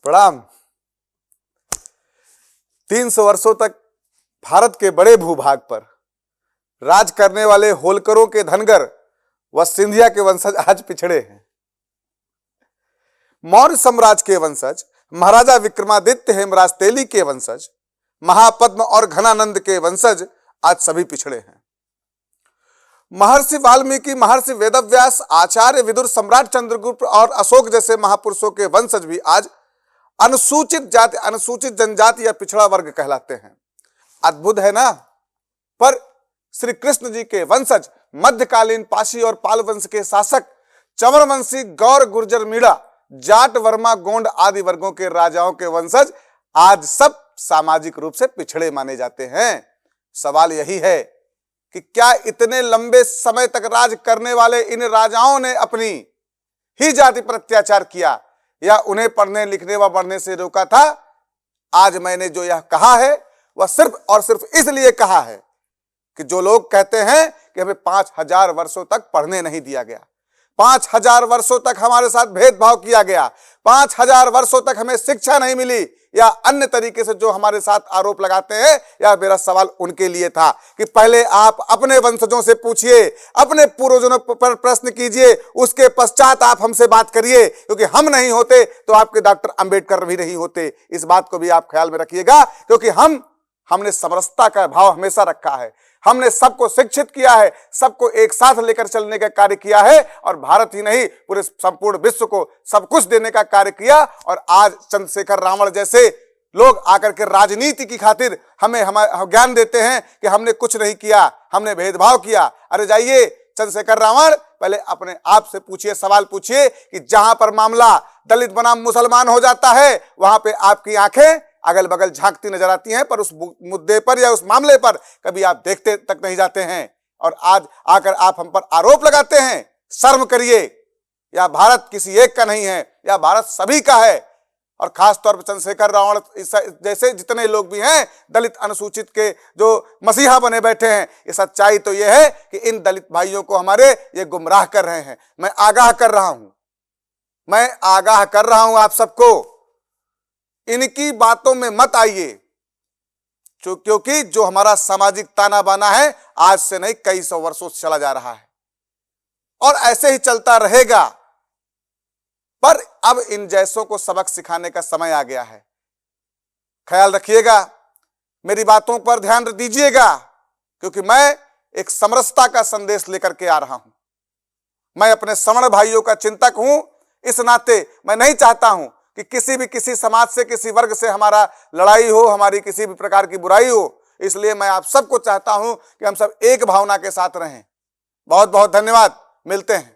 प्रणाम। 300 वर्षों तक भारत के बड़े भूभाग पर राज करने वाले होलकरों के धनगर व सिंधिया के वंशज आज पिछड़े हैं। मौर्य साम्राज्य के वंशज, महाराजा विक्रमादित्य हेमराज तेली के वंशज, महापद्म और घनानंद के वंशज आज सभी पिछड़े हैं। महर्षि वाल्मीकि, महर्षि वेदव्यास, आचार्य विदुर, सम्राट चंद्रगुप्त और अशोक जैसे महापुरुषों के वंशज भी आज अनुसूचित जाति, अनुसूचित जनजाति या पिछड़ा वर्ग कहलाते हैं। अद्भुत है ना। पर श्री कृष्ण जी के वंशज, मध्यकालीन पाशी और पाल वंश के शासक, चंवरवंशी, गौर, गुर्जर, मीणा, जाट, वर्मा, गोंड आदि वर्गों के राजाओं के वंशज आज सब सामाजिक रूप से पिछड़े माने जाते हैं। सवाल यही है कि क्या इतने लंबे समय तक राज करने वाले इन राजाओं ने अपनी ही जाति पर अत्याचार किया या उन्हें पढ़ने लिखने व बढ़ने से रोका था? आज मैंने जो यह कहा है वह सिर्फ और सिर्फ इसलिए कहा है कि जो लोग कहते हैं कि हमें 5000 वर्षों तक पढ़ने नहीं दिया गया, 5000 वर्षों तक हमारे साथ भेदभाव किया गया, 5000 वर्षों तक हमें शिक्षा नहीं मिली या अन्य तरीके से जो हमारे साथ आरोप लगाते हैं, या मेरा सवाल उनके लिए था कि पहले आप अपने वंशजों से पूछिए, अपने पूर्वजों पर प्रश्न कीजिए, उसके पश्चात आप हमसे बात करिए, क्योंकि हम नहीं होते तो आपके डॉक्टर अंबेडकर भी नहीं होते। इस बात को भी आप ख्याल में रखिएगा, क्योंकि हमने समरसता का भाव हमेशा रखा है। हमने सबको शिक्षित किया है, सबको एक साथ लेकर चलने का कार्य किया है और भारत ही नहीं पूरे संपूर्ण विश्व को सब कुछ देने का कार्य किया। और आज चंद्रशेखर रावण जैसे लोग आकर के राजनीति की खातिर हमें ज्ञान देते हैं कि हमने कुछ नहीं किया, हमने भेदभाव किया। अरे जाइए चंद्रशेखर रावण, पहले अपने आप से पूछिए, सवाल पूछिए कि जहां पर मामला दलित बनाम मुसलमान हो जाता है वहां पे आपकी आंखें अगल बगल झांकती नजर आती हैं, पर उस मुद्दे पर या उस मामले पर कभी आप देखते तक नहीं जाते हैं। और आज आकर आप हम पर आरोप लगाते हैं। शर्म करिए। या भारत किसी एक का नहीं है, या भारत सभी का है। और खास तौर पर चंद्रशेखर रावण जैसे जितने लोग भी हैं दलित अनुसूचित के जो मसीहा बने बैठे हैं, ये सच्चाई तो ये है कि इन दलित भाइयों को हमारे ये गुमराह कर रहे हैं। मैं आगाह कर रहा हूं आप सबको, इनकी बातों में मत आइए, क्योंकि जो हमारा सामाजिक ताना बाना है आज से नहीं कई सौ वर्षों से चला जा रहा है और ऐसे ही चलता रहेगा। पर अब इन जैसों को सबक सिखाने का समय आ गया है। ख्याल रखिएगा, मेरी बातों पर ध्यान दीजिएगा, क्योंकि मैं एक समरसता का संदेश लेकर के आ रहा हूं। मैं अपने सवर्ण भाइयों का चिंतक हूं, इस नाते मैं नहीं चाहता हूं कि किसी समाज से, किसी वर्ग से हमारा लड़ाई हो, हमारी किसी भी प्रकार की बुराई हो। इसलिए मैं आप सबको चाहता हूं कि हम सब एक भावना के साथ रहें। बहुत बहुत धन्यवाद। मिलते हैं।